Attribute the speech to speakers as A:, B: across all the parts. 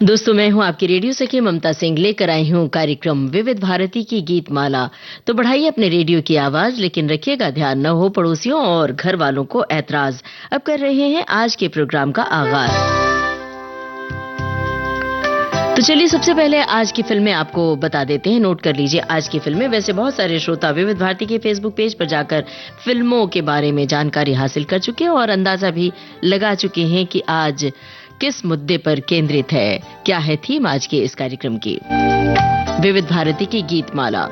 A: दोस्तों, मैं हूं आपकी रेडियो सखी ममता सिंह, लेकर आई हूं कार्यक्रम विविध भारती की गीत माला। तो बढ़ाइए अपने रेडियो की आवाज, लेकिन रखिएगा ध्यान न हो पड़ोसियों और घर वालों को ऐतराज। अब कर रहे हैं आज के प्रोग्राम का आगाज। तो चलिए सबसे पहले आज की फिल्में आपको बता देते हैं। नोट कर लीजिए आज की फिल्में। वैसे बहुत सारे श्रोता विविध भारती के फेसबुक पेज पर जाकर फिल्मों के बारे में जानकारी हासिल कर चुके हैं और अंदाजा भी लगा चुके हैं कि आज किस मुद्दे पर केंद्रित है, क्या है थीम आज के इस कार्यक्रम की, विविध भारती की गीत माला।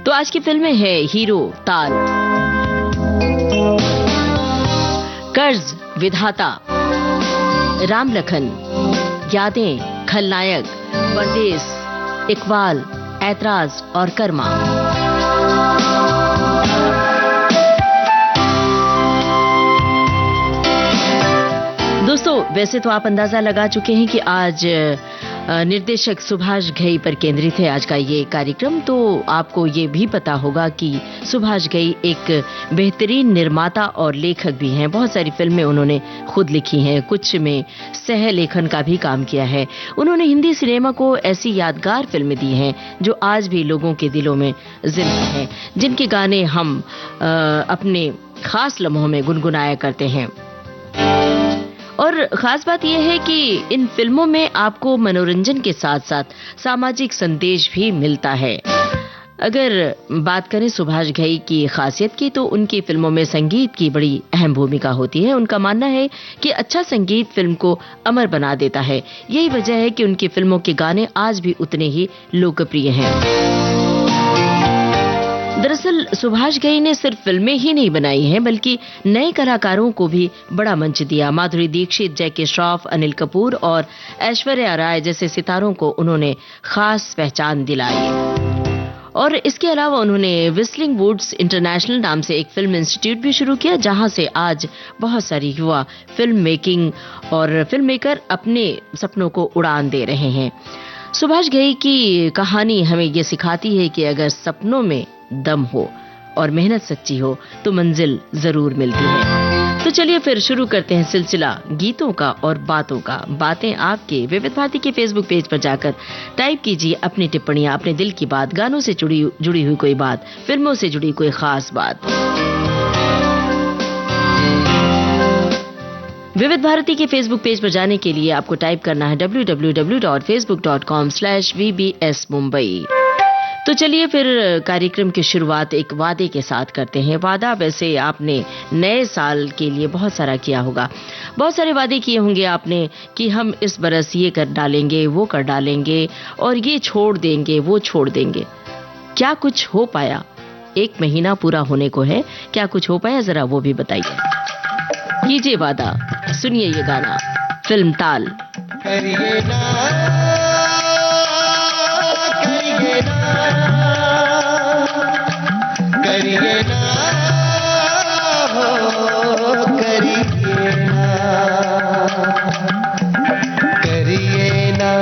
A: तो आज की फिल्में है हीरो, ताल, कर्ज, विधाता, राम लखन, यादें, खलनायक, परदेस, इकबाल, ऐतराज और कर्मा। दोस्तों, वैसे तो आप अंदाजा लगा चुके हैं कि आज निर्देशक सुभाष घई पर केंद्रित है आज का ये कार्यक्रम। तो आपको ये भी पता होगा कि सुभाष घई एक बेहतरीन निर्माता और लेखक भी हैं। बहुत सारी फिल्में उन्होंने खुद लिखी हैं, कुछ में सह लेखन का भी काम किया है। उन्होंने हिंदी सिनेमा को ऐसी यादगार फिल्में दी हैं जो आज भी लोगों के दिलों में जिंदा हैं, जिनके गाने हम अपने खास लम्हों में गुनगुनाया करते हैं। और खास बात यह है कि इन फिल्मों में आपको मनोरंजन के साथ साथ सामाजिक संदेश भी मिलता है। अगर बात करें सुभाष घई की खासियत की, तो उनकी फिल्मों में संगीत की बड़ी अहम भूमिका होती है। उनका मानना है कि अच्छा संगीत फिल्म को अमर बना देता है। यही वजह है कि उनकी फिल्मों के गाने आज भी उतने ही लोकप्रिय हैं। दरअसल सुभाष घई ने सिर्फ फिल्में ही नहीं बनाई हैं, बल्कि नए कलाकारों को भी बड़ा मंच दिया। माधुरी दीक्षित, जैकी श्रॉफ, अनिल कपूर और ऐश्वर्या राय जैसे सितारों को उन्होंने खास पहचान दिलाई। और इसके अलावा उन्होंने व्हिस्लिंग वुड्स इंटरनेशनल नाम से एक फिल्म इंस्टीट्यूट भी शुरू किया, जहां से आज बहुत सारी युवा फिल्म मेकिंग और फिल्म मेकर अपने सपनों को उड़ान दे रहे हैं। सुभाष घई की कहानी हमें ये सिखाती है कि अगर सपनों में दम हो और मेहनत सच्ची हो तो मंजिल जरूर मिलती है। तो चलिए फिर शुरू करते हैं सिलसिला गीतों का और बातों का। बातें आपके विविध भारती के फेसबुक पेज पर जाकर टाइप कीजिए अपनी टिप्पणियां, अपने दिल की बात, गानों से जुड़ी हुई कोई बात, फिल्मों से जुड़ी कोई खास बात। विविध भारती के फेसबुक पेज पर जाने के लिए आपको टाइप करना है www.facebook.com/vbsmumbai। तो चलिए फिर कार्यक्रम की शुरुआत एक वादे के साथ करते हैं। वादा वैसे आपने नए साल के लिए बहुत सारा किया होगा, बहुत सारे वादे किए होंगे आपने कि हम इस बरस ये कर डालेंगे, वो कर डालेंगे और ये छोड़ देंगे, वो छोड़ देंगे। क्या कुछ हो पाया? एक महीना पूरा होने को है, क्या कुछ हो पाया? जरा वो भी बताइए। कीजिए वादा। सुनिए ये गाना, फिल्म ताल।
B: करिए ना, करिए ना, करिए ना, हो करिए ना, करिए ना,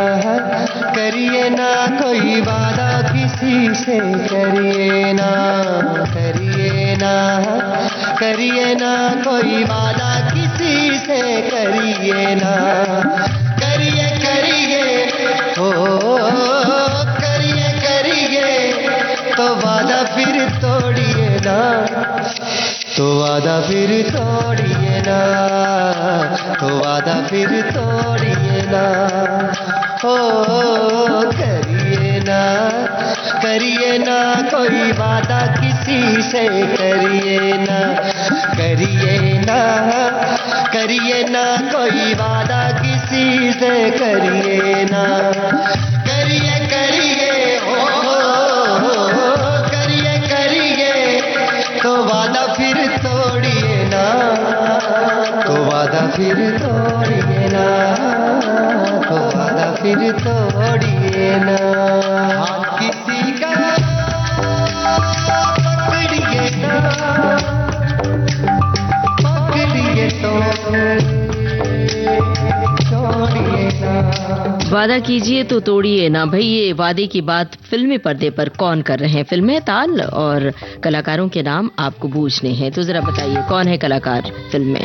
B: करिए ना कोई वादा किसी से, करिए ना, करिए ना, करिए ना कोई वादा किसी से, करिए ना, करिए करिए हो, करिए करिए तो वादा फिर तोड़िए ना, तो वादा फिर तोड़िए ना, तो वादा फिर तोड़िए ना, हो करिए ना, करिए ना कोई वादा किसी से, करिए ना, करिए ना, करिए ना कोई वादा किसी से, करिए ना, करिए करिए हो, करिए करिए तो वादा फिर तोड़िए ना, तो वादा फिर तोड़िए ना, तो वादा फिर तोड़िए ना। हाथ किसी का पकड़िए ना, पकड़िए तो छोड़िए ना।
A: वादा कीजिए तो तोड़िए ना। भाई ये वादे की बात फिल्मी पर्दे पर कौन कर रहे हैं? फिल्में ताल और कलाकारों के नाम आपको पूछने हैं, तो जरा बताइए कौन है कलाकार फिल्म में?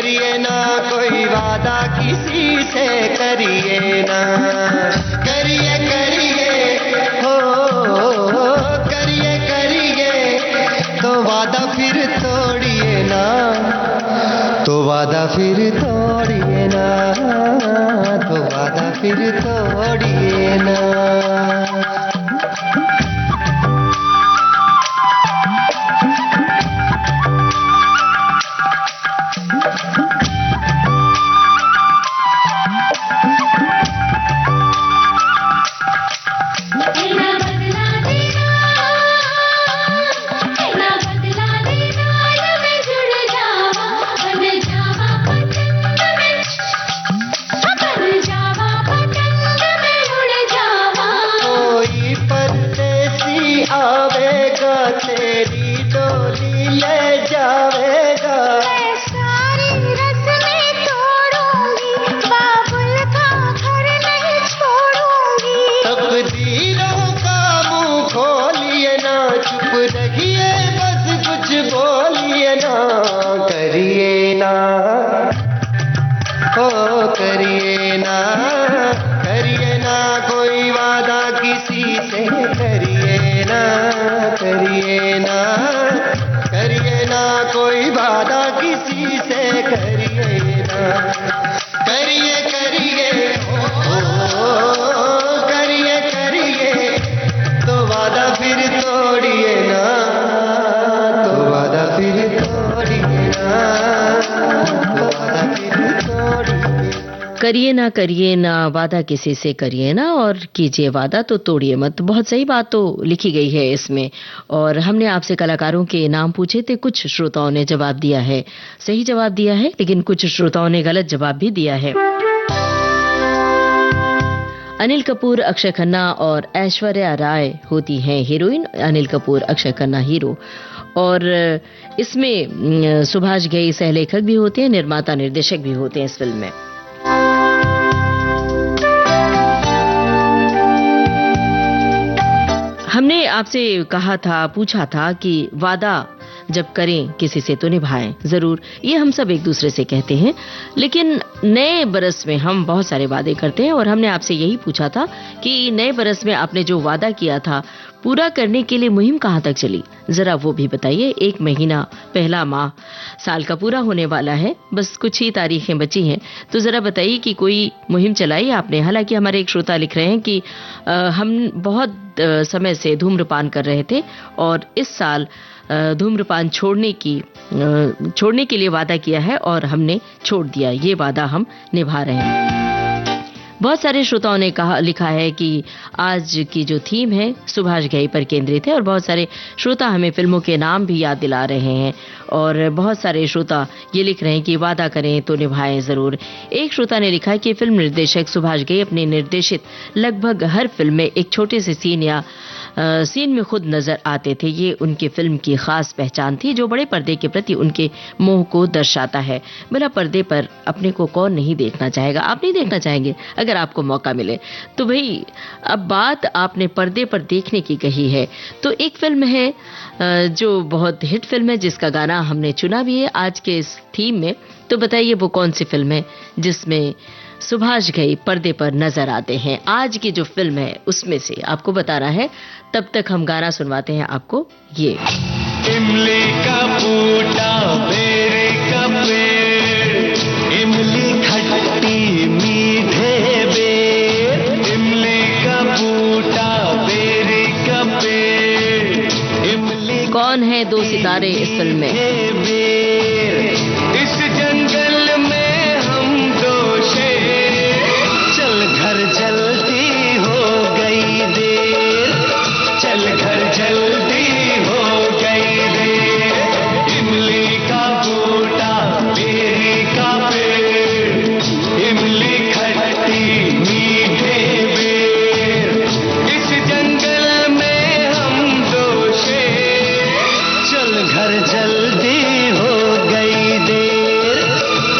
B: करिए ना कोई वादा किसी से, करिए ना, करिए करिए हो, करिए करिए तो वादा फिर तोड़िए ना, तो वादा फिर तोड़िए ना, तो वादा फिर तोड़िए ना। तेरी डोली ले जावेगा, मैं सारी रस्में तोड़ूंगी, बाबुल का घर नहीं छोड़ूंगी। तकदीरों का मुंह खोलिए ना, चुप रहिए बस कुछ बोलिए ना, करिए ना हो, करिए ना, करिए ना कोई वादा किसी से, करिए ना, करिए ना, करिए ना कोई वादा किसी से, करिए ना, करिए करिए ओ, करिए करिए तो वादा फिर तोड़िए ना, तो वादा फिर तोड़िए ना, तो वादा फिर तोड़िए।
A: करिए ना वादा किसी से, करिए ना और कीजिए वादा तो तोड़िए मत। बहुत सही बात तो लिखी गई है इसमें। और हमने आपसे कलाकारों के नाम पूछे थे, कुछ श्रोताओं ने जवाब दिया है, सही जवाब दिया है, लेकिन कुछ श्रोताओं ने गलत जवाब भी दिया है। अनिल कपूर, अक्षय खन्ना और ऐश्वर्या राय होती हैं हीरोइन, अनिल कपूर, अक्षय खन्ना हीरो। और इसमें सुभाष घई सहलेखक भी होते हैं, निर्माता निर्देशक भी होते हैं इस फिल्म में। हमने आपसे कहा था, पूछा था कि वादा जब करें किसी से तो निभाएं जरूर, ये हम सब एक दूसरे से कहते हैं, लेकिन नए बरस में हम बहुत सारे वादे करते हैं। और हमने आपसे यही पूछा था कि नए बरस में आपने जो वादा किया था पूरा करने के लिए मुहिम कहां तक चली, जरा वो भी बताइए। 1 महीना, पहला माह साल का पूरा होने वाला है, बस कुछ ही तारीखें बची हैं, तो जरा बताइए कि कोई मुहिम चलाई आपने। हालांकि हमारे एक श्रोता लिख रहे हैं कि हम बहुत समय से धूम्रपान कर रहे थे और इस साल धूम्रपान छोड़ने के लिए वादा किया है और हमने छोड़ दिया, ये वादा हम निभा रहे हैं। बहुत सारे श्रोताओं ने लिखा है कि आज की जो थीम है सुभाष घई पर केंद्रित है, और बहुत सारे श्रोता हमें फिल्मों के नाम भी याद दिला रहे हैं। और बहुत सारे श्रोता ये लिख रहे हैं कि वादा करें तो निभाएं जरूर। एक श्रोता ने लिखा है कि फिल्म निर्देशक सुभाष घई अपने निर्देशित लगभग हर फिल्म में एक छोटे से सीन में खुद नजर आते थे। ये उनकी फिल्म की खास पहचान थी, जो बड़े पर्दे के प्रति उनके मोह को दर्शाता है। बिना पर्दे पर अपने को कौन नहीं देखना चाहेगा। आप नहीं देखना चाहेंगे अगर आपको मौका मिले तो। भाई अब बात आपने पर्दे पर देखने की कही है, तो एक फिल्म है जो बहुत हिट फिल्म है, जिसका गाना हमने चुना भी है आज के इस थीम में। तो बताइए वो कौन सी फिल्म है जिसमें सुभाष घई पर्दे पर नजर आते हैं। आज की जो फिल्म है उसमें से आपको बताना है। तब तक हम गाना सुनवाते हैं आपको। ये
B: इमली का बूटा, बेर का पेड़, इमली खट्टी मीठे बेर, इमली का बूटा, बेर का पेड़, इमली।
A: कौन है दो सितारे इस फिल्म में?
B: इस जंगल में हम दो शेर, चल घर जल्दी हो गई देर, चल घर जल्दी हो गई देर, इमली का बूटा, बेरी का पेड़, इमली खट्टी मीठे बेर, इस जंगल में हम दो शेर, चल घर जल्दी हो गई देर,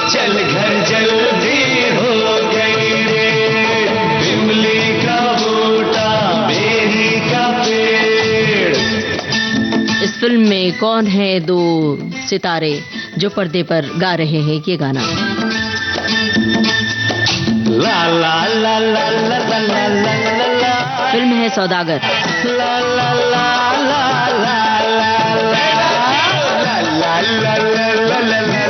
B: चल घर जल्दी हो गई देर, इमली का बूटा, बेरी का पेड़।
A: इस फिल्म में कौन है दो सितारे? जो पर्दे पर गा रहे हैं ये गाना।
B: ला ला ला ला ला ला ला ला ला,
A: फिल्म है सौदागर।
B: ला ला ला ला ला ला ला ला ला ला ला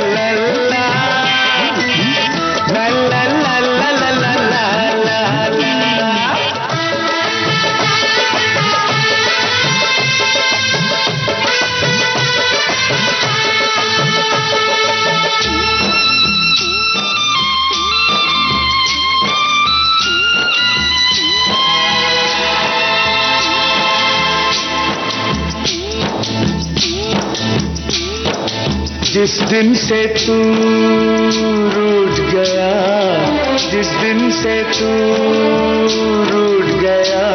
B: जिस दिन से तू रूठ गया, जिस दिन से तू रूठ गया,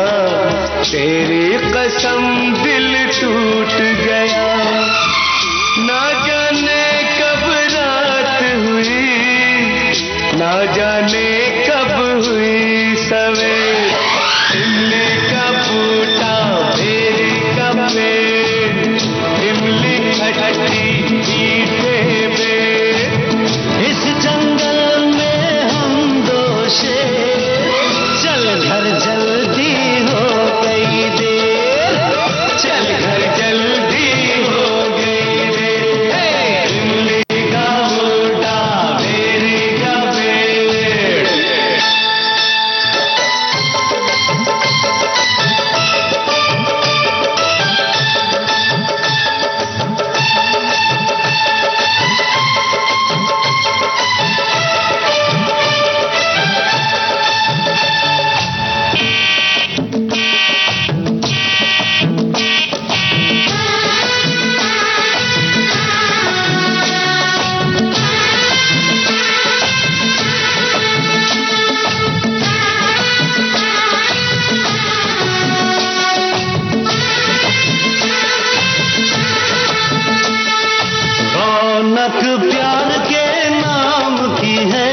B: तेरी कसम दिल टूट गया। ना जाने कब रात हुई, ना जाने कब हुई सवेर, इमली का बूटा बेरी का पेड़, इमली खटखटी इस जंगल में हम दो शेर, चल घर जल्दी हो गई देर, चल घर जल्दी हो गई देर, इमली का बूटा बेरी का पेड़। रौनक प्यार के नाम की है,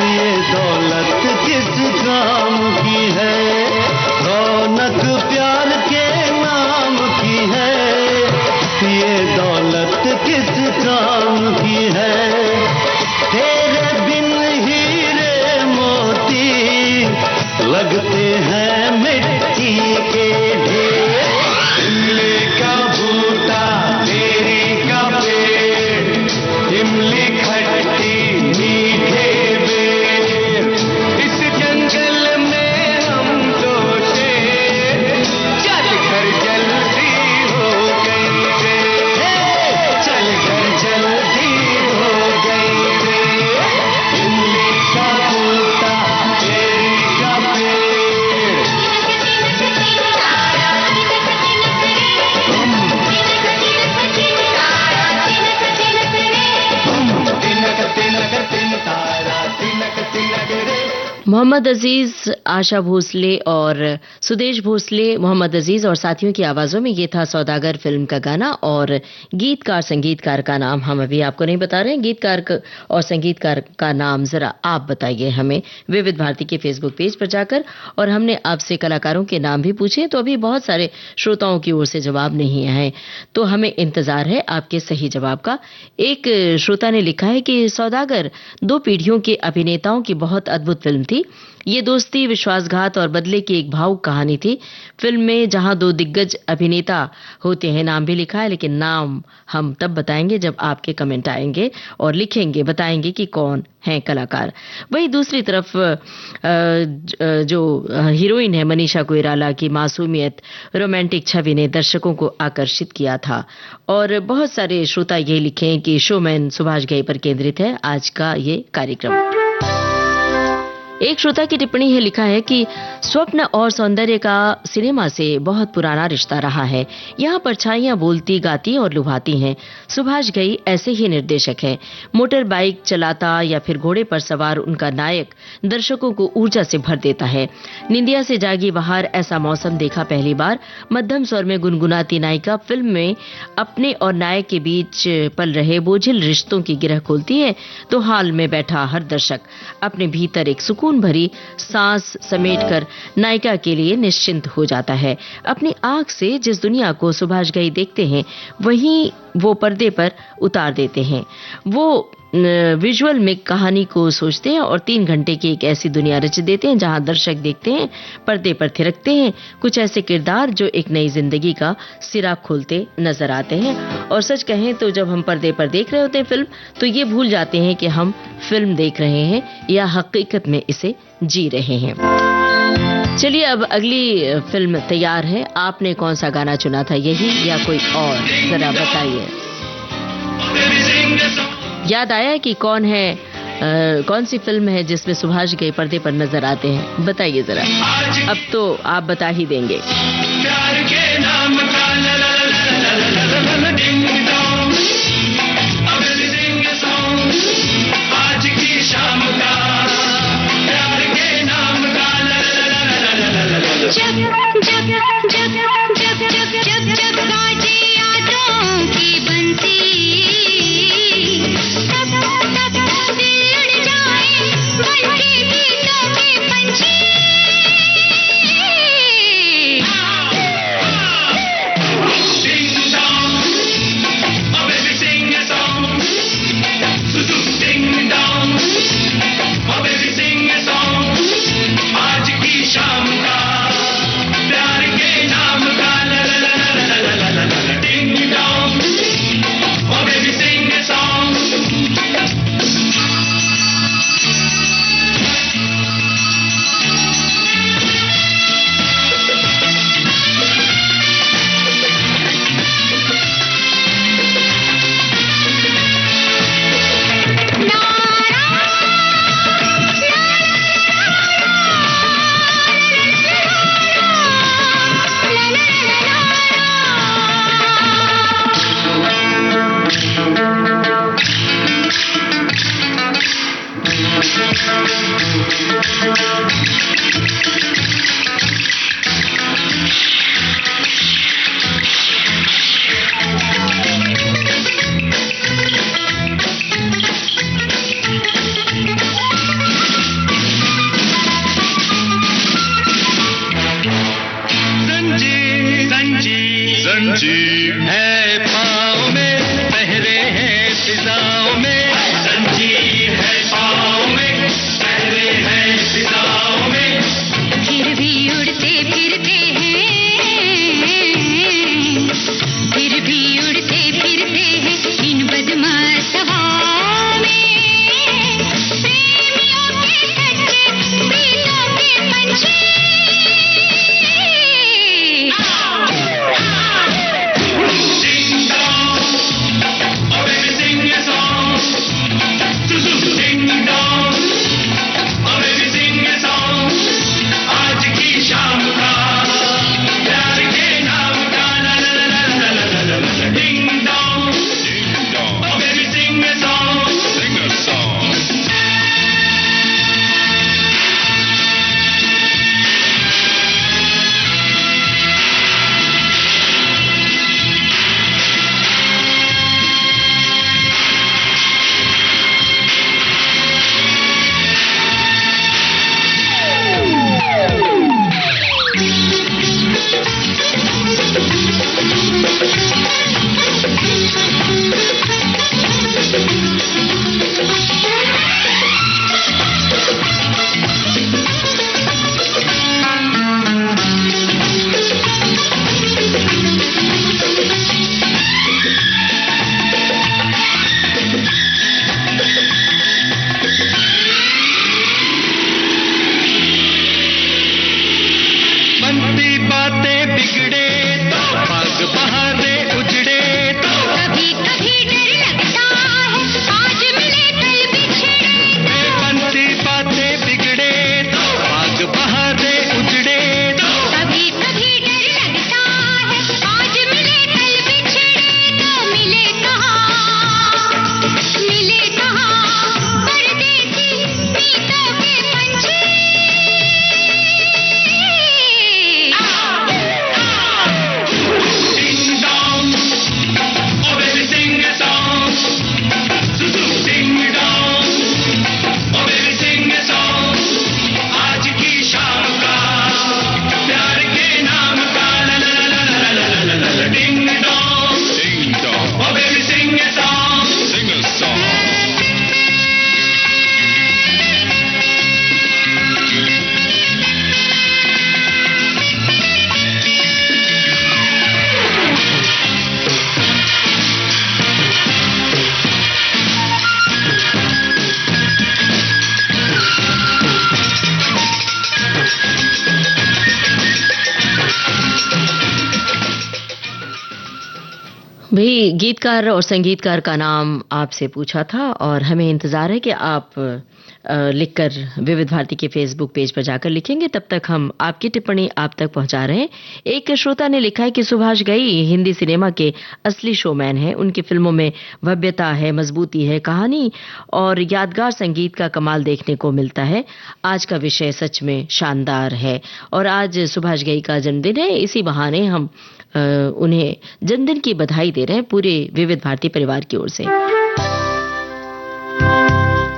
B: ये दौलत किस काम की है। रौनक प्यार के नाम की है, ये दौलत किस काम की है। तेरे बिन हीरे मोती लगते हैं मिट्टी के ढेर, इमली का बूटा बेरी का पेड़, इमली खट्टी मीठे बेर, इस जंगल में हम दो शेर, चल घर जल्दी हो गई देर, चल घर जल्दी हो गई देर, इमली का बूटा बेरी का पेड़।
A: मोहम्मद अजीज, आशा भोसले और सुदेश भोसले, मोहम्मद अजीज और साथियों की आवाजों में ये था सौदागर फिल्म का गाना। और गीतकार संगीतकार का नाम हम अभी आपको नहीं बता रहे हैं। गीतकार और संगीतकार का नाम जरा आप बताइए हमें विविध भारती के फेसबुक पेज पर जाकर। और हमने आपसे कलाकारों के नाम भी पूछे तो अभी बहुत सारे श्रोताओं की ओर से जवाब नहीं आए, तो हमें इंतजार है आपके सही जवाब का। एक श्रोता ने लिखा है कि सौदागर 2 पीढ़ियों के अभिनेताओं की बहुत अद्भुत फिल्म थी। ये दोस्ती, विश्वासघात और बदले की एक भावुक कहानी थी। फिल्म में जहां 2 दिग्गज अभिनेता होते हैं, नाम भी लिखा है, लेकिन नाम हम तब बताएंगे जब आपके कमेंट आएंगे और लिखेंगे, बताएंगे कि कौन हैं कलाकार। वहीं दूसरी तरफ जो हीरोइन है मनीषा कोइराला की मासूमियत, रोमांटिक छवि ने दर्शकों को आकर्षित किया था। और बहुत सारे श्रोता ये लिखे कि शोमैन सुभाष घई पर केंद्रित है आज का ये कार्यक्रम। एक श्रोता की टिप्पणी है, लिखा है कि स्वप्न और सौंदर्य का सिनेमा से बहुत पुराना रिश्ता रहा है। यहाँ परछाइयां बोलती, गाती और लुभाती हैं। सुभाष घई ऐसे ही निर्देशक हैं। मोटर बाइक चलाता या फिर घोड़े पर सवार उनका नायक दर्शकों को ऊर्जा से भर देता है। निंदिया से जागी बहार ऐसा मौसम देखा पहली बार। मध्यम स्वर में गुनगुनाती नायिका फिल्म में अपने और नायक के बीच पल रहे बोझिल रिश्तों की गिरह खोलती है तो हाल में बैठा हर दर्शक अपने भीतर एक सुकून भरी सांस समेटकर नायिका के लिए निश्चिंत हो जाता है। अपनी आंख से जिस दुनिया को सुभाष घई देखते हैं वहीं वो पर्दे पर उतार देते हैं। वो विजुअल में कहानी को सोचते हैं और 3 घंटे की एक ऐसी दुनिया रच देते हैं जहां दर्शक देखते हैं, पर्दे पर थिरकते हैं कुछ ऐसे किरदार जो एक नई जिंदगी का सिरा खोलते नजर आते हैं। और सच कहें तो जब हम पर्दे पर देख रहे होते हैं फिल्म, तो ये भूल जाते हैं कि हम फिल्म देख रहे हैं या हकीकत में इसे जी रहे हैं। चलिए अब अगली फिल्म तैयार है। आपने कौन सा गाना चुना था, यही या कोई और, जरा बताइए। याद आया कि कौन है, कौन सी फिल्म है जिसमें सुभाष घई पर्दे पर नजर आते हैं, बताइए जरा। अब तो आप बता ही देंगे।
B: प्यार के नाम का ला ला ला ला ला ला ला डिंग डोंग, अमेजिंग सॉन्ग, आज की शाम का प्यार के नाम का ला ला ला ला ला ला। जग जग जग जग जग जग जग बाजे यादों की बंसी, तब तब दिल उड़ जाए बल्कि गीतों के पंछी।
A: भाई गीतकार और संगीतकार का नाम आपसे पूछा था और हमें इंतजार है कि आप लिखकर विविध भारती के फेसबुक पेज पर जाकर लिखेंगे। तब तक हम आपकी टिप्पणी आप तक पहुंचा रहे हैं। एक श्रोता ने लिखा है कि सुभाष घई हिंदी सिनेमा के असली शोमैन हैं। उनकी फिल्मों में भव्यता है, मजबूती है, कहानी और यादगार संगीत का कमाल देखने को मिलता है। आज का विषय सच में शानदार है और आज सुभाष घई का जन्मदिन है। इसी बहाने हम उन्हें जन्मदिन की बधाई दे रहे हैं पूरे विविध भारती परिवार की ओर से।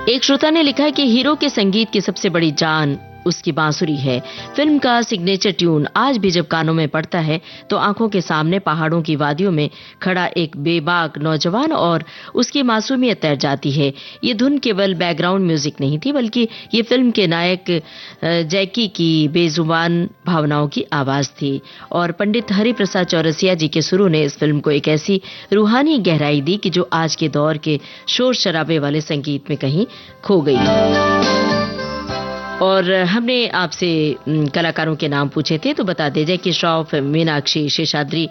A: एक श्रोता ने लिखा है कि हीरो के संगीत की सबसे बड़ी जान उसकी बांसुरी है। फिल्म का सिग्नेचर ट्यून आज भी जब कानों में पड़ता है तो आंखों के सामने पहाड़ों की वादियों में खड़ा एक बेबाक नौजवान और उसकी मासूमियत तैर जाती है। ये धुन केवल बैकग्राउंड म्यूजिक नहीं थी, बल्कि ये फिल्म के नायक जैकी की बेजुबान भावनाओं की आवाज थी और पंडित हरिप्रसाद चौरसिया जी के सुरों ने इस फिल्म को एक ऐसी रूहानी गहराई दी कि जो आज के दौर के शोर शराबे वाले संगीत में कहीं खो गई। और हमने आपसे कलाकारों के नाम पूछे थे, तो बता दे जाए कि श्रॉफ, मीनाक्षी, शेषाद्री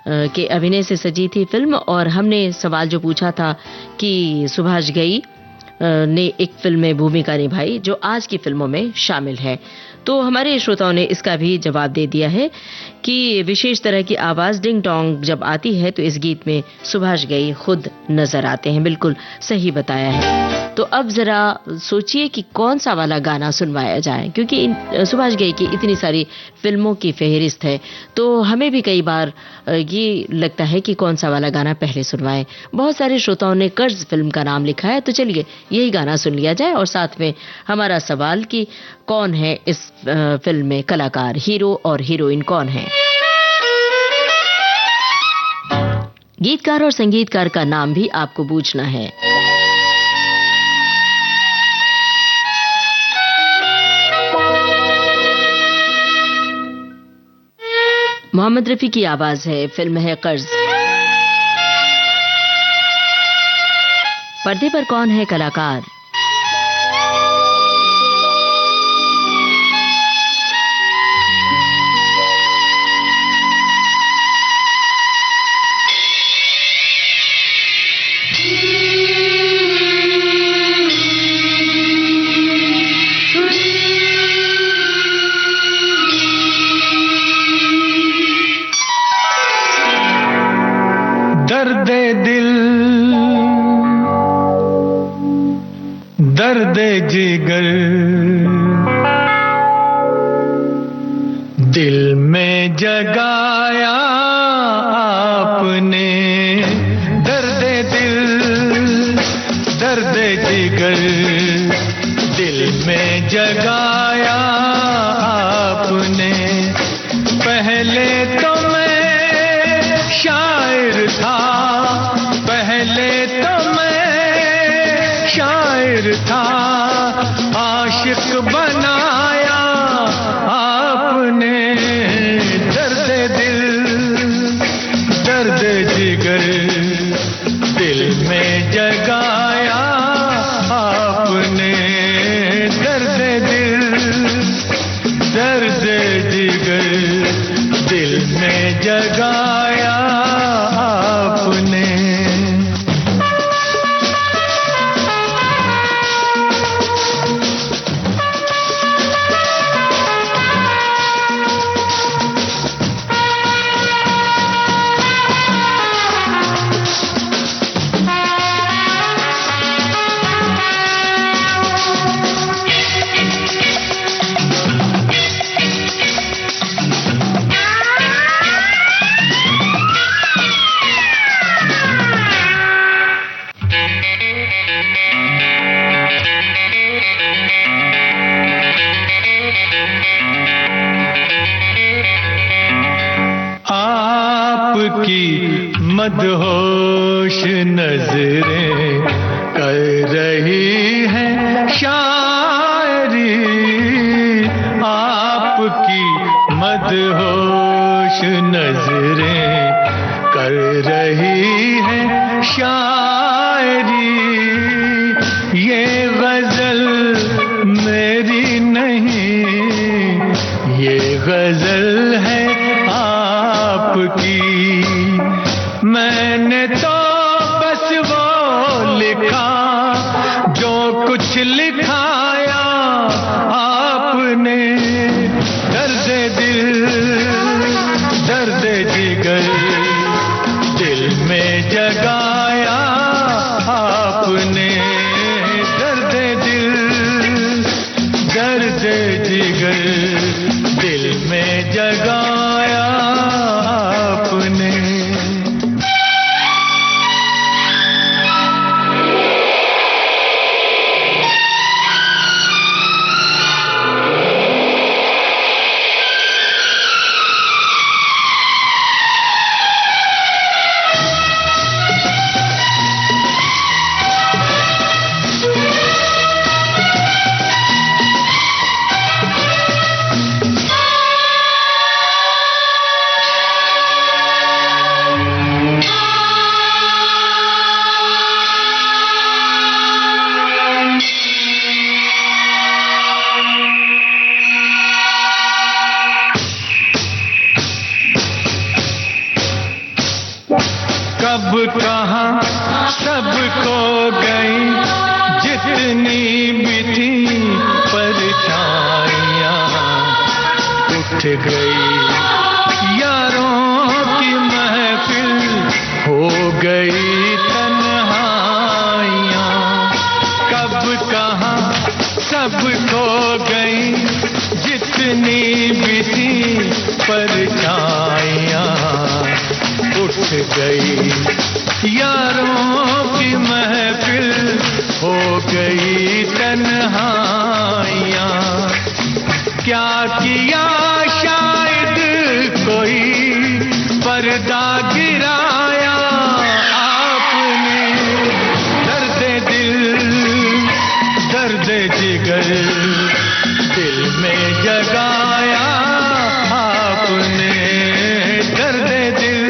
A: के अभिनय से सजी थी फिल्म। और हमने सवाल जो पूछा था कि सुभाष घई ने एक फिल्म में भूमिका निभाई जो आज की फिल्मों में शामिल है, तो हमारे श्रोताओं ने इसका भी जवाब दे दिया है कि विशेष तरह की आवाज डिंग डोंग जब आती है तो इस गीत में सुभाष घई खुद नजर आते हैं। बिल्कुल सही बताया है। तो अब जरा सोचिए कि कौन सा वाला गाना सुनवाया जाए, क्योंकि सुभाष घई की इतनी सारी फिल्मों की फेहरिस्त है, तो हमें भी कई बार ये लगता है कि कौन सा वाला गाना पहले सुनवाएं। बहुत सारे श्रोताओं ने कर्ज फिल्म का नाम लिखा है, तो चलिए यही गाना सुन लिया जाए। और साथ में हमारा सवाल कि कौन है इस फिल्म में कलाकार, हीरो और हीरोइन कौन है। गीतकार और संगीतकार का नाम भी आपको पूछना है। मोहम्मद रफी की आवाज है, फिल्म है कर्ज। पर्दे पर कौन है कलाकार?
C: दर्द दिल, दर्द जिगर, दिल में जगाया आपने। दर्द दिल, दर्द जिगर, दिल में जगाया आपने। पहले तो मैं शायर था, पहले तो मैं शायर था, आशिक बनाया आपने। दर्द दिल, दर्द जिगर, दिल में जगाया आपने। दर्द दिल, दर्द जिगर, दिल में जगाया आपने। आपकी मदहोश नजरें कर रही हैं शायरी। आपकी मदहोश नजरें कर रही हैं शायरी। ये गजल मेरी नहीं, ये गजल है आपकी। मैंने गई, यारों की महफिल हो गई तन्हाइयाँ। कब कहाँ सब खो गई, जितनी भी थी परछाइयाँ उठ गई, यारों की महफिल हो गई तन्हाइयाँ। क्या किया शायद कोई पर्दा गिराया आपने, दर्द दिल दर्द जिगर दिल में जगाया आपने, दर्द दिल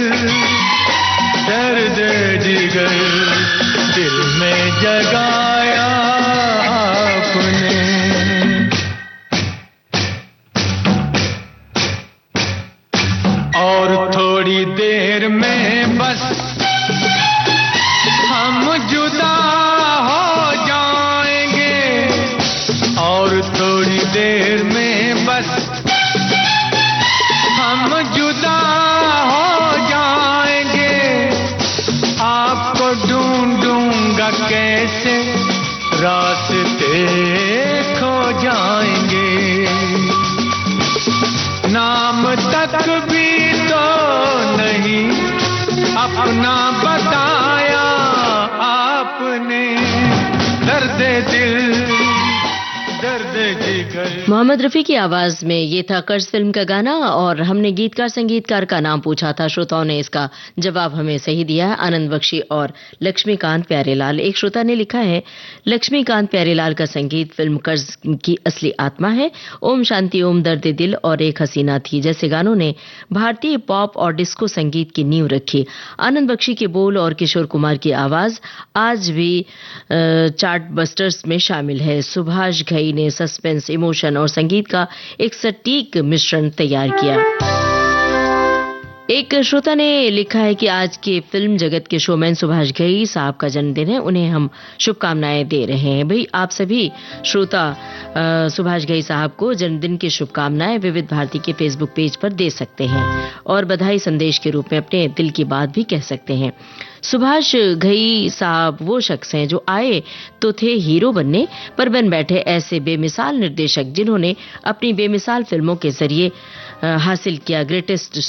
C: दर्द जिगर दिल में जगाया आपने। और थोड़ी देर में बस हम जुदा हो जाएंगे, और थोड़ी देर में बस हम जुदा हो जाएंगे। आपको ढूंढूंगा कैसे, रास्ते खो जाएंगे। नाम तक भी तो नहीं अपना बताया आपने, दर्द दिल दर्द जिगर।
A: मोहम्मद रफी की आवाज में ये था कर्ज फिल्म का गाना, और हमने गीतकार संगीतकार का नाम पूछा था। श्रोताओं ने इसका जवाब हमें सही दिया है, आनंद बख्शी और लक्ष्मीकांत प्यारेलाल। एक श्रोता ने लिखा है, लक्ष्मीकांत प्यारेलाल का संगीत फिल्म कर्ज की असली आत्मा है। ओम शांति ओम, दर्द दिल और एक हसीना थी जैसे गानों ने भारतीय पॉप और डिस्को संगीत की नींव रखी। आनंद बख्शी के बोल और किशोर कुमार की आवाज आज भी चार्ट बस्टर्स में शामिल है। सुभाष घई ने सस्पेंस, इमोशन और संगीत का एक सटीक मिश्रण तैयार किया। एक श्रोता ने लिखा है कि आज के फिल्म जगत के शोमैन सुभाष घई साहब का जन्मदिन है, उन्हें हम शुभकामनाएं दे रहे हैं। भाई आप सभी श्रोता सुभाष घई साहब को जन्मदिन की शुभकामनाएं विविध भारती के फेसबुक पेज पर दे सकते हैं और बधाई संदेश के रूप में अपने दिल की बात भी कह सकते हैं। सुभाष घई साहब वो शख्स हैं जो आए तो थे हीरो बनने, पर बन बैठे ऐसे बेमिसाल निर्देशक जिन्होंने अपनी बेमिसाल फिल्मों के जरिए हासिल किया ग्रेटेस्ट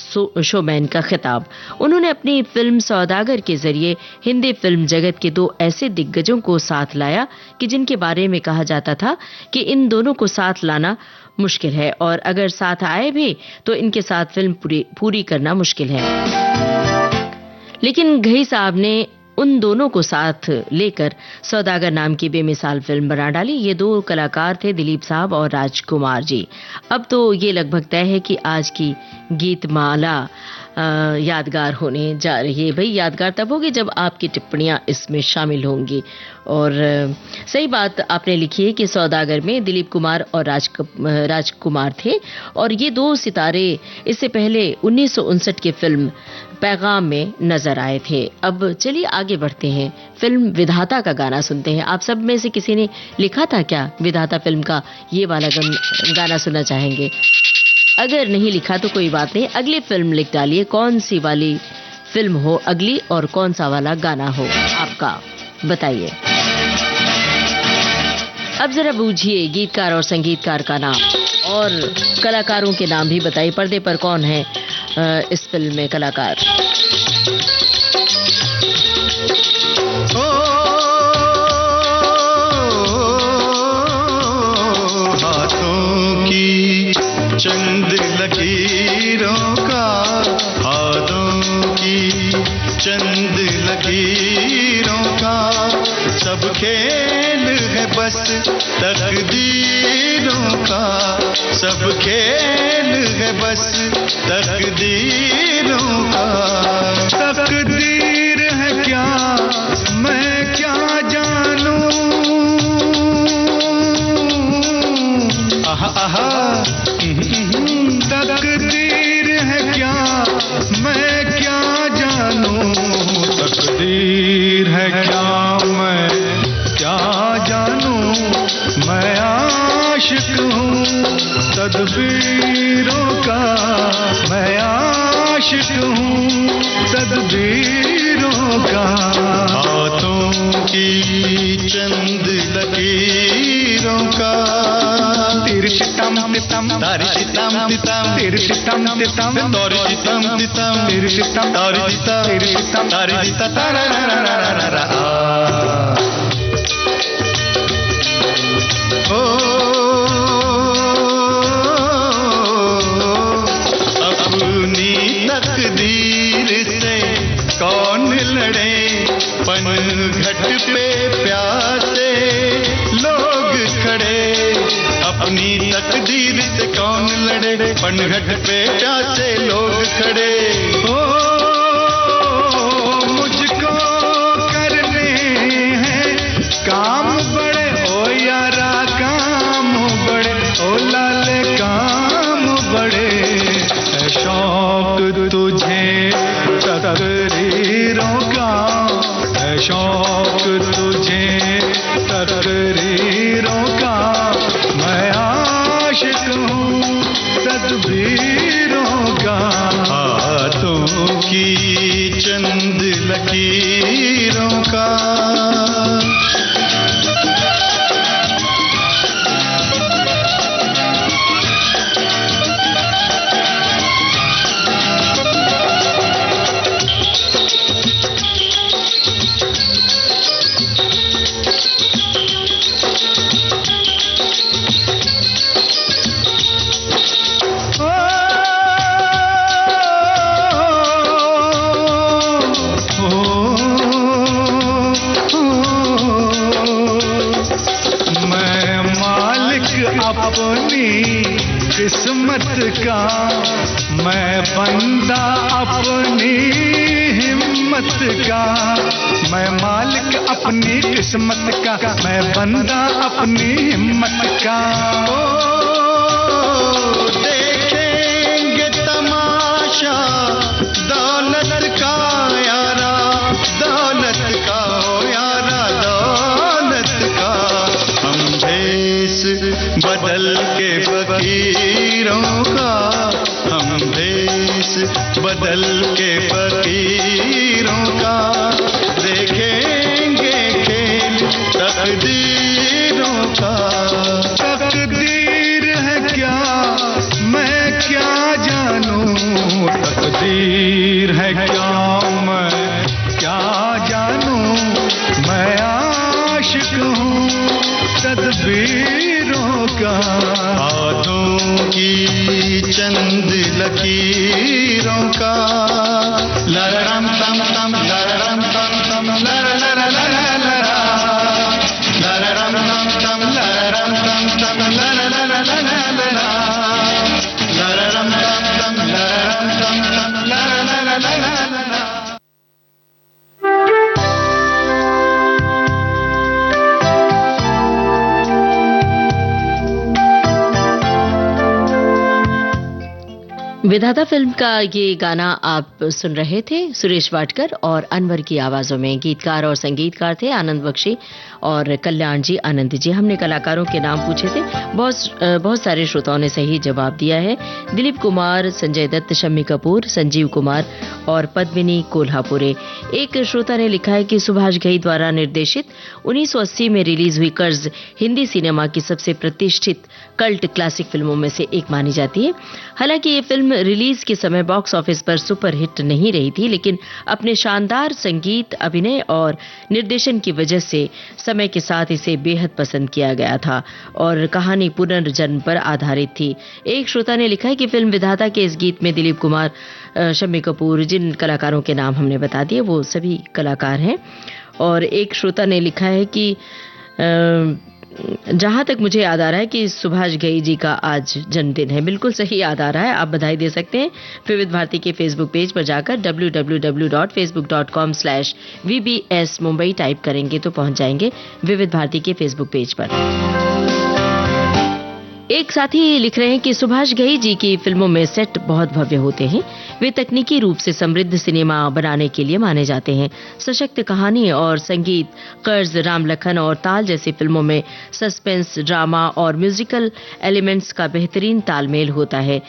A: शोमैन का खिताब। उन्होंने अपनी फिल्म सौदागर के जरिए हिंदी फिल्म जगत के दो ऐसे दिग्गजों को साथ लाया कि जिनके बारे में कहा जाता था कि इन दोनों को साथ लाना मुश्किल है, और अगर साथ आए भी तो इनके साथ फिल्म पूरी करना मुश्किल है। लेकिन घई साहब ने उन दोनों को साथ लेकर सौदागर नाम की बेमिसाल फिल्म बना डाली। ये दो कलाकार थे दिलीप साहब और राजकुमार जी। अब तो ये लगभग तय है कि आज की गीतमाला यादगार होने जा रही है। भाई यादगार तब होगी जब आपकी टिप्पणियां इसमें शामिल होंगी। और सही बात आपने लिखी है कि सौदागर में दिलीप कुमार और राजकुमार थे, और ये दो सितारे इससे पहले 1959 की फिल्म पैगाम में नजर आए थे। अब चलिए आगे बढ़ते हैं, फिल्म विधाता का गाना सुनते हैं। आप सब में से किसी ने लिखा था क्या विधाता फिल्म का ये वाला गाना सुनना चाहेंगे? अगर नहीं लिखा तो कोई बात नहीं, अगली फिल्म लिख डालिए, कौन सी वाली फिल्म हो अगली और कौन सा वाला गाना हो आपका, बताइए। अब जरा बूझिए गीतकार और संगीतकार का नाम और कलाकारों के नाम भी बताइए। पर्दे पर कौन है इस फिल्म में कलाकार?
C: हाथों की चंद लकीरों का, हाथों की चंद लकीरों का सब खेल है बस तकदीरों का, सब खेल है बस तकदीरों का। तकदीर है क्या मैं क्या जानूं, आहा आहा तकदीर है क्या मैं क्या जानूं, तकदीर है क्या मैं क्या जानूं, मैं आशिक हूँ तदबीरों का, मैं आशिक हूँ तदबीरों का।
D: हाथों की चंद लकीरों का,
C: तिरशितम तितम
D: तारिशितम तितम,
C: तिरशितम तितम
D: तारिशितम तितम,
C: तिरशितम
D: तारिशिता,
C: तिरशितम
D: तारिशिता, तारारारारारा। अपनी तकदीर से कौन लड़े, पनघट पे प्यासे लोग खड़े। अपनी तकदीर से कौन लड़े, पनघट पे प्यासे लोग खड़े।
C: ओ मुझको करने हैं काम बड़े, ओ यारा काम बड़े, ओ लाले काम बड़े। है शौक तुझे तकरीरों का, है शौक तुझे तकरीरों का। मैं आशिक हूँ तदबीरों का।
D: हाथों की चंद लकीरों का।
C: अपनी किस्मत का, मैं बंदा अपनी हिम्मत का। मैं मालिक अपनी किस्मत का, मैं बंदा अपनी हिम्मत का।
D: ओ देखेंगे तमाशा दौलत का यारा, दौलत का ओ यारा, दौलत का। हम भेष बदल के फकीरों का, हम भेष बदल के फकीरों का। देखेंगे खेल तकदीरों का।
C: तकदीर है क्या मैं क्या जानूं, तकदीर है क्या मैं क्या जानूं। मैं आशिक हूँ तदबीरों का।
D: हाथों की चंद लकीरों का। लररम तम तम, लररम तम तम, लर लर लर लरा। लररम तम तम, लररम तम तम, लर लर लर लरा। लररम तम तम, लररम तम तम, लर लर लर लरा।
A: विधाता फिल्म का ये गाना आप सुन रहे थे सुरेश वाडकर और अनवर की आवाजों में। गीतकार और संगीतकार थे आनंद बख्शी और कल्याण जी आनंद जी। हमने कलाकारों के नाम पूछे थे, बहुत सारे श्रोताओं ने सही जवाब दिया है। दिलीप कुमार, संजय दत्त, शम्मी कपूर, संजीव कुमार और पद्मिनी कोल्हापुरे। एक श्रोता ने लिखा है कि सुभाष घई द्वारा निर्देशित 1980 में रिलीज हुई कर्ज हिंदी सिनेमा की सबसे प्रतिष्ठित कल्ट क्लासिक फिल्मों में से एक मानी जाती है। हालांकि ये फिल्म रिलीज के समय बॉक्स ऑफिस पर सुपर हिट नहीं रही थी, लेकिन अपने शानदार संगीत, अभिनय और निर्देशन की वजह से समय के साथ इसे बेहद पसंद किया गया था और कहानी पुनर्जन्म पर आधारित थी। एक श्रोता ने लिखा है कि फिल्म विधाता के इस गीत में दिलीप कुमार, शम्मी कपूर, जिन कलाकारों के नाम हमने बता दिए वो सभी कलाकार हैं। और एक श्रोता ने लिखा है कि जहां तक मुझे याद आ रहा है कि सुभाष घई जी का आज जन्मदिन है। बिल्कुल सही याद आ रहा है, आप बधाई दे सकते हैं। विविध भारती के फेसबुक पेज पर जाकर www.facebook.com/VBS मुंबई टाइप करेंगे तो पहुंच जाएंगे विविध भारती के फेसबुक पेज पर। एक साथी लिख रहे हैं कि सुभाष घई जी की फिल्मों में सेट बहुत भव्य होते हैं। वे तकनीकी रूप से समृद्ध सिनेमा बनाने के लिए माने जाते हैं। सशक्त कहानी और संगीत, कर्ज, राम लखन और ताल जैसी फिल्मों में सस्पेंस, ड्रामा और म्यूजिकल एलिमेंट्स का बेहतरीन तालमेल होता है।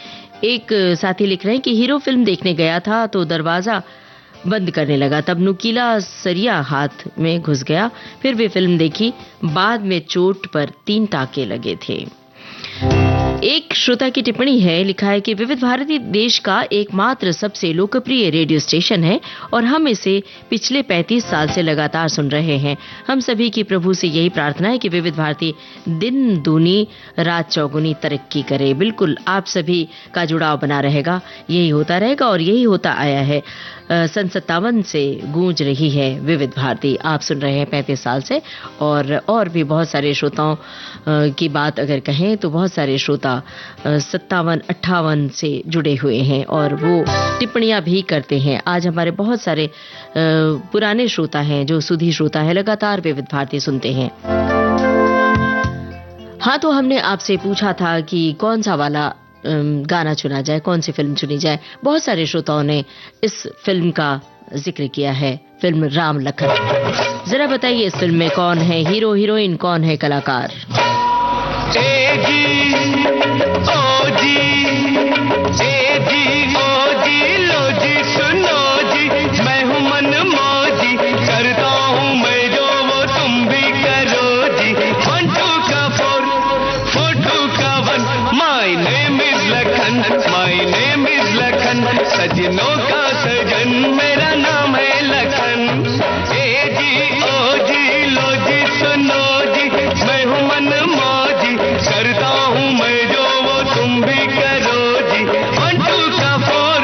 A: एक साथी लिख रहे हैं कि हीरो फिल्म देखने गया था तो दरवाजा बंद करने लगा, तब नुकीला सरिया हाथ में घुस गया। फिर वे फिल्म देखी, बाद में चोट पर 3 टाके लगे थे। एक श्रोता की टिप्पणी है, लिखा है कि विविध भारती देश का एकमात्र सबसे लोकप्रिय रेडियो स्टेशन है और हम इसे पिछले 35 साल से लगातार सुन रहे हैं। हम सभी की प्रभु से यही प्रार्थना है कि विविध भारती दिन दूनी रात चौगुनी तरक्की करे। बिल्कुल, आप सभी का जुड़ाव बना रहेगा, यही होता रहेगा और यही होता आया है। सन 57 से गूंज रही है विविध भारती। आप सुन रहे हैं 35 साल से। और भी बहुत सारे श्रोताओं की बात अगर कहें तो बहुत सारे श्रोता 57-58 से जुड़े हुए हैं और वो टिप्पणियां भी करते हैं। आज हमारे बहुत सारे पुराने श्रोता हैं जो सुधी श्रोता है, लगातार विविध भारती सुनते हैं। हाँ, तो हमने आपसे पूछा था कि कौन सा वाला गाना चुना जाए, कौन सी फिल्म चुनी जाए। बहुत सारे श्रोताओं ने इस फिल्म का जिक्र किया है, फिल्म राम लखन। जरा बताइए इस फिल्म में कौन है हीरो, हीरोइन, कौन है कलाकार?
B: ए जी ओ जी, ए जी ओ जी, लो जी सुनो जी, मैं हूँ मन मौजी, करता हूँ मैं जो वो तुम भी करो जी। 1 2 का 4 4 2 का 1, my name is Lakhan, my name is Lakhan, सजनों का सजन मेरा नाम है लखन। ए जी ओ जी, लो जी सुनो जी, मैं हूँ मन मौजी, करता हूँ मैं जो वो तुम भी करो जी। 1 2 का 4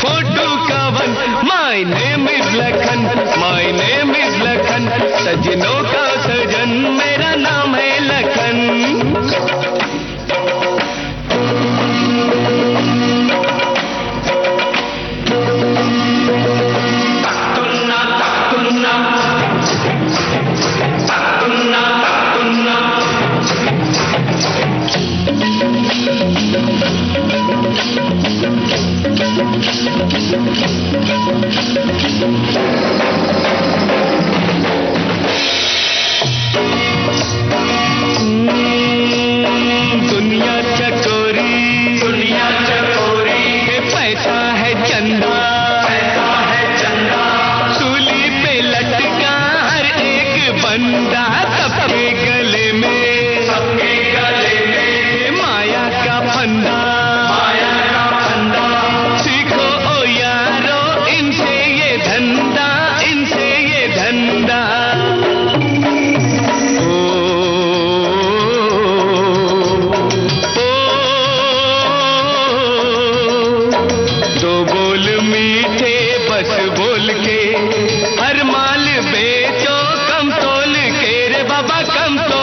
B: 4 2 का 1, my name is Lakhan, my name is Lakhan, सजनों का सजन मेरा नाम है लखन। दुनिया चकोरी, दुनिया चकोरी, के पैसा है चंदा, पैसा है चंदा, सूली पे लटका हर एक बंदा, सबके गले में, सबके गले में माया का फंदा, माया का फंदा। सीखो ओ यारो इनसे ये धंधा, इनसे ये धंधा। दो बोल मीठे बस बोल के, हर माल बेचो कम तोल के रे बाबा, कम तोल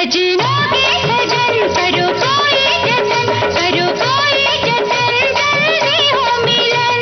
E: सजना के सजन करो कोई जतन, करो कोई जतन, जल्दी हो मिलन।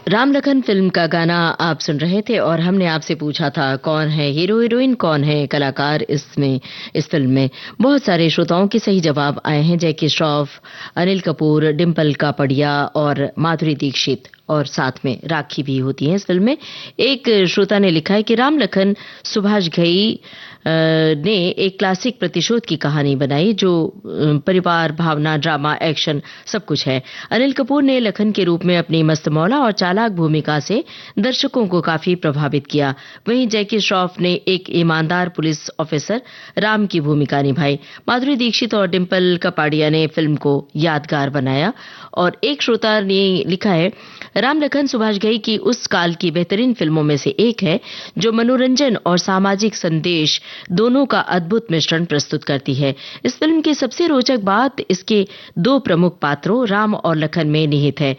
A: राम लखन फिल्म का गाना आप सुन रहे थे और हमने आपसे पूछा था कौन है हीरो हीरोइन, कौन है कलाकार इसमें, इस फिल्म में। बहुत सारे श्रोताओं के सही जवाब आए हैं। जैकी श्रॉफ, अनिल कपूर, डिम्पल कापड़िया और माधुरी दीक्षित, और साथ में राखी भी होती है इस फिल्म में। एक श्रोता ने लिखा है कि राम लखन सुभाष घई ने एक क्लासिक प्रतिशोध की कहानी बनाई जो परिवार, भावना, ड्रामा, एक्शन सब कुछ है। अनिल कपूर ने लखन के रूप में अपनी मस्तमौला और चालाक भूमिका से दर्शकों को काफी प्रभावित किया। वहीं जैकी श्रॉफ ने एक ईमानदार पुलिस ऑफिसर राम की भूमिका निभाई। माधुरी दीक्षित और डिम्पल कपाड़िया ने फिल्म को यादगार बनाया। और एक श्रोता ने लिखा है, राम लखन सुभाष घई की उस काल की बेहतरीन फिल्मों में से एक है जो मनोरंजन और सामाजिक संदेश दोनों का अद्भुत मिश्रण प्रस्तुत करती है। इस फिल्म की सबसे रोचक बात इसके दो प्रमुख पात्रों राम और लखन में निहित है।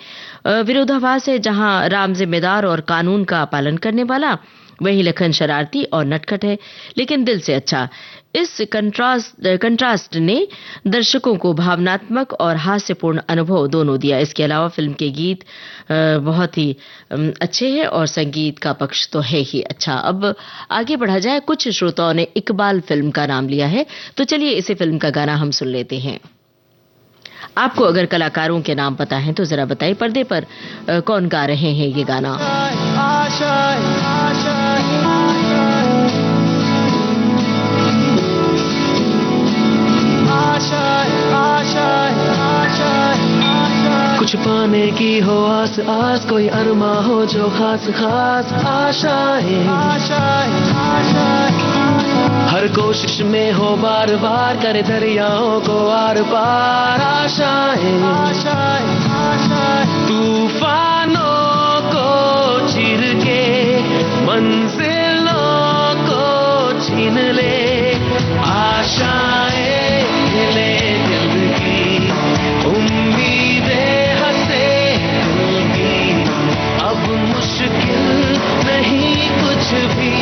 A: विरोधाभास है, जहां राम जिम्मेदार और कानून का पालन करने वाला, वहीं लखन शरारती और नटखट है, लेकिन दिल से अच्छा। इस कंट्रास्ट ने दर्शकों को भावनात्मक और हास्यपूर्ण अनुभव दोनों दिया। इसके अलावा फिल्म के गीत बहुत ही अच्छे हैं और संगीत का पक्ष तो है ही अच्छा। अब आगे बढ़ा जाए। कुछ श्रोताओं ने इकबाल फिल्म का नाम लिया है, तो चलिए इसी फिल्म का गाना हम सुन लेते हैं। आपको अगर कलाकारों के नाम पता है तो जरा बताइए, पर्दे पर कौन गा रहे हैं ये गाना।
F: कुछ पाने की हो आस आस, कोई अरमा हो जो खास खास आशाएं, हर कोशिश में हो बार बार, करे दरियाओं को आर पार आशाएं, तूफानों को चीर के मंजिलों को छीन ले, आशाएं ले दिल की, उम्मीदें हंसे दिल की, अब मुश्किल नहीं कुछ भी,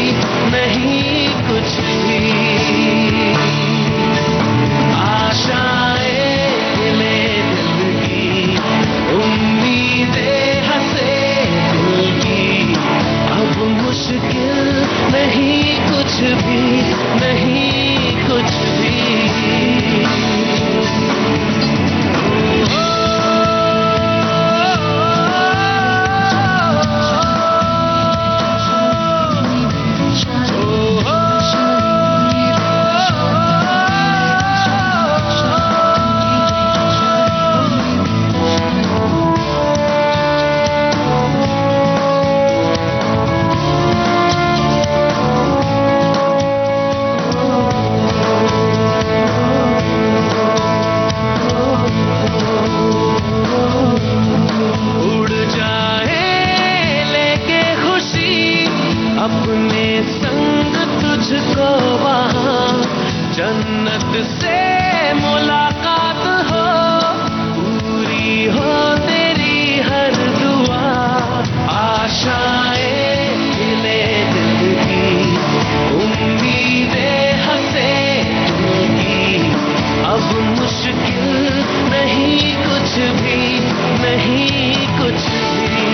F: नहीं कुछ भी, आशाएं ले दिल की, उम्मीदें हंसे दिल की, अब मुश्किल नहीं कुछ भी, नहीं कुछ भी। अपने संग तुझको वहाँ जन्नत से मुलाकात हो, पूरी हो तेरी हर दुआ, आशाएं खिले दिल की, उम्मीदें हंसे दिल की, अब मुश्किल नहीं कुछ भी, नहीं कुछ भी,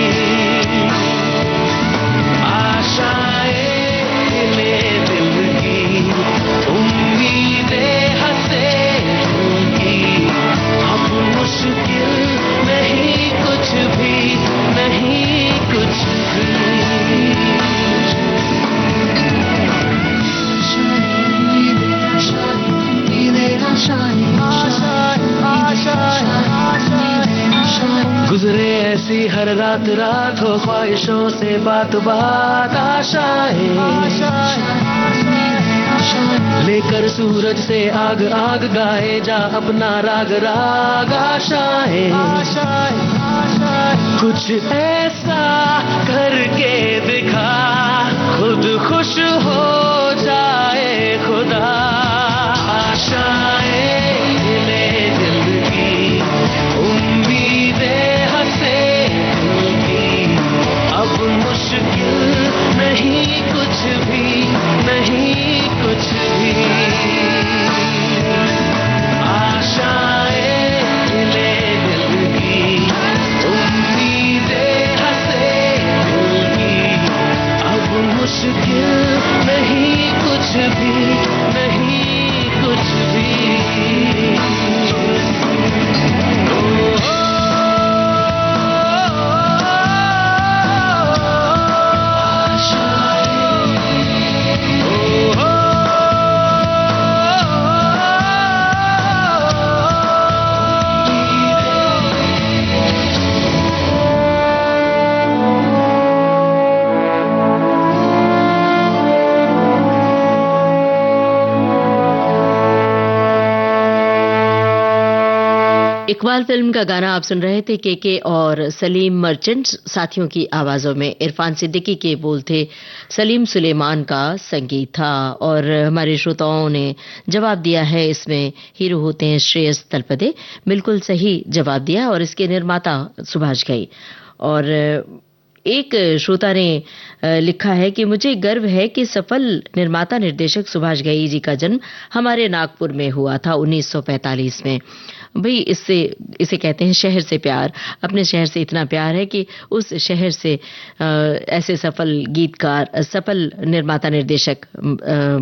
F: आशाएं खिले दिल की, उम्मीदें हंसे दिल की, अब मुश्किल नहीं कुछ भी, नहीं कुछ भी। गुजरे ऐसी हर रात रात, हो ख्वाहिशों से बात बात, आशाएं लेकर सूरज से आग आग, गाए जा अपना राग राग, आशाएं कुछ ऐसा करके दिखा, खुद खुश हो जाए खुदा, आशाएं ले दिल की, उम्मीद
A: इकबाल फिल्म का गाना आप सुन रहे थे के और सलीम मर्चेंट साथियों की आवाजों में। इरफान सिद्दीकी के बोल थे, सलीम सुलेमान का संगीत था। और हमारे श्रोताओं ने जवाब दिया है, इसमें हीरो होते हैं श्रेयस तलपदे। बिल्कुल सही जवाब दिया। और इसके निर्माता सुभाष घई। और एक श्रोता ने लिखा है कि मुझे गर्व है कि सफल निर्माता निर्देशक सुभाष घई जी का जन्म हमारे नागपुर में हुआ था 1945 में। भाई इसे कहते हैं शहर से प्यार। अपने शहर से इतना प्यार है कि उस शहर से ऐसे सफल गीतकार, सफल निर्माता निर्देशक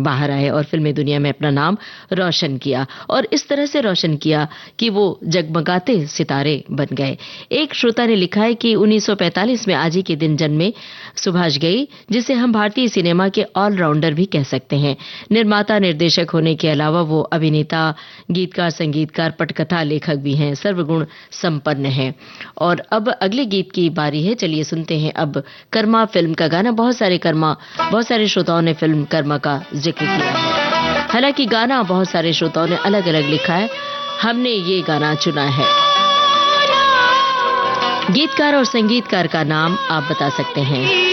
A: बाहर आए और फिल्मी दुनिया में अपना नाम रोशन किया। और इस तरह से रोशन किया कि वो जगमगाते सितारे बन गए। एक श्रोता ने लिखा है कि 1945 में आज ही के दिन जन्मे सुभाष घई, जिसे हम भारतीय सिनेमा के ऑलराउंडर भी कह सकते हैं। निर्माता निर्देशक होने के अलावा वो अभिनेता, गीतकार, संगीतकार, पटकथा लेखक भी हैं। सर्वगुण संपन्न हैं। और अब अगले गीत की बारी है। चलिए सुनते हैं अब कर्मा फिल्म का गाना। बहुत सारे श्रोताओं ने फिल्म कर्मा का जिक्र किया है। हालांकि गाना बहुत सारे श्रोताओं ने अलग अलग लिखा है, हमने ये गाना चुना है। गीतकार और संगीतकार का नाम आप बता सकते हैं।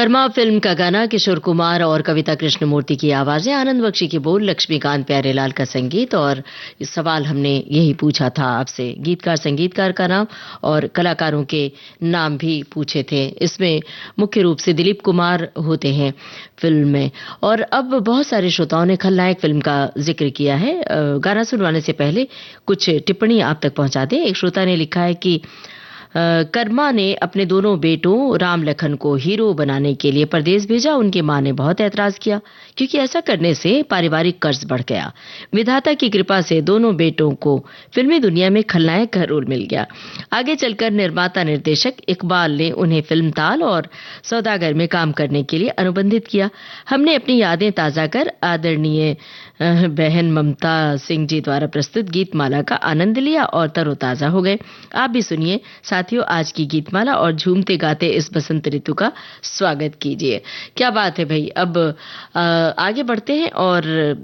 A: कर्मा फिल्म का गाना किशोर कुमार और कविता कृष्णमूर्ति की आवाजें, आनंद बख्शी के बोल, लक्ष्मीकांत प्यारेलाल का संगीत। और इस सवाल हमने यही पूछा था आपसे, गीतकार संगीतकार का नाम और कलाकारों के नाम भी पूछे थे। इसमें मुख्य रूप से दिलीप कुमार होते हैं फिल्म में। और अब बहुत सारे श्रोताओं ने खलनायक फिल्म का जिक्र किया है। गाना सुनवाने से पहले कुछ टिप्पणी आप तक पहुंचा दें। एक श्रोता ने लिखा है कि कर्मा ने अपने दोनों बेटों राम लखन को हीरो बनाने के लिए परदेश भेजा। उनकी मां ने बहुत ऐतराज किया क्योंकि ऐसा करने से पारिवारिक कर्ज बढ़ गया। विधाता की कृपा से दोनों बेटों को फिल्मी दुनिया में खलनायक का रोल मिल गया। आगे चलकर निर्माता निर्देशक इकबाल ने उन्हें फिल्म ताल और सौदागर में काम करने के लिए अनुबंधित किया। हमने अपनी यादें ताजा कर आदरणीय बहन ममता सिंह जी द्वारा प्रस्तुत गीतमाला का आनंद लिया और तरोताजा हो गए। आप भी सुनिए साथियों आज की गीतमाला और झूमते गाते इस बसंत ऋतु का स्वागत कीजिए। क्या बात है भाई। अब आगे बढ़ते हैं और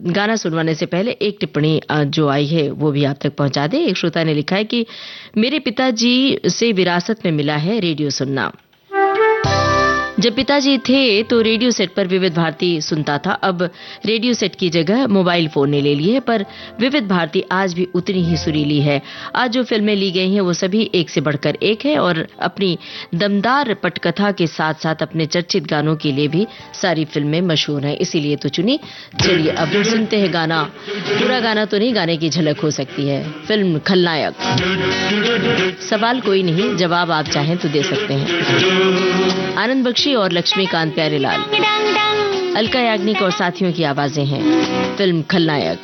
A: गाना सुनवाने से पहले एक टिप्पणी जो आई है वो भी आप तक पहुंचा दें। एक श्रोता ने लिखा है कि मेरे पिताजी से विरासत में मिला है रेडियो सुनना। जब पिताजी थे तो रेडियो सेट पर विविध भारती सुनता था। अब रेडियो सेट की जगह मोबाइल फोन ने ले ली है, पर विविध भारती आज भी उतनी ही सुरीली है। आज जो फिल्में ली गई हैं वो सभी एक से बढ़कर एक है और अपनी दमदार पटकथा के साथ साथ अपने चर्चित गानों के लिए भी सारी फिल्में मशहूर हैं, इसीलिए तो चुनी। चलिए अब सुनते हैं गाना। पूरा गाना तो नहीं, गाने की झलक हो सकती है। फिल्म खलनायक। सवाल कोई नहीं, जवाब आप चाहें तो दे सकते हैं। आनंद बख्शी और लक्ष्मीकांत प्यारेलाल, अलका याग्निक और साथियों की आवाजें हैं। फिल्म खलनायक।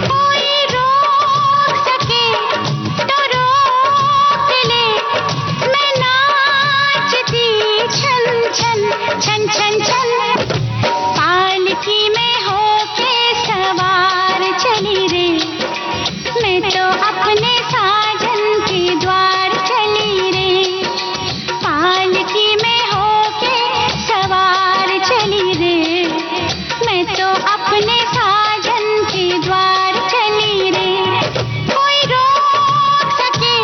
E: कोई रोक सके तो रोक ले, मैं नाचती छन छन छन छन छन। पालकी में होके सवार चली रे, मैं तो अपने साजन के द्वार चली रे। पालकी में होके सवार चली रे, मैं तो अपने साजन के द्वार चली रे। कोई रोक सके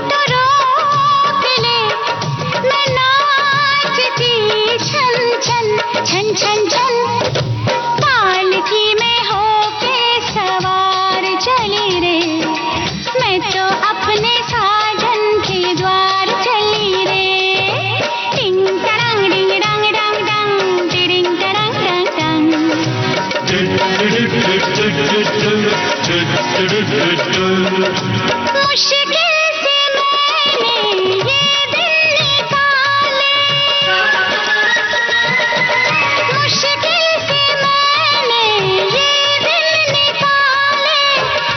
E: तो रोक ले, मैं नाचती छन छन छन छन छन। पालकी में होके सवार चली रे, मैं तो अपने साजन के द्वार चली रे। टिंग टरंग डिंग डंग डंग डंग, टिरिंग टरंग डंग डंग। मुश्किल से मैंने ये दिल निकाले, मुश्किल से मैंने ये दिल निकाले।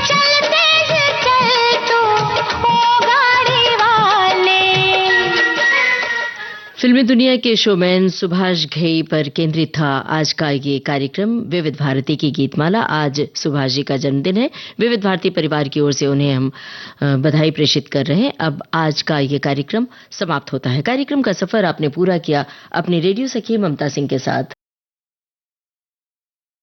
E: चलते से चल तू ओ गाड़ी वाले।
A: फिल्मी दुनिया के शोमैन सुभाष घई पर केंद्रित था आज का ये कार्यक्रम विविध भारती की गीतमाला। आज सुभाष जी का जन्मदिन है। विविध भारती परिवार की ओर से उन्हें हम बधाई प्रेषित कर रहे हैं। अब आज का ये कार्यक्रम समाप्त होता है। कार्यक्रम का सफर आपने पूरा किया अपनी रेडियो सखी ममता सिंह के साथ।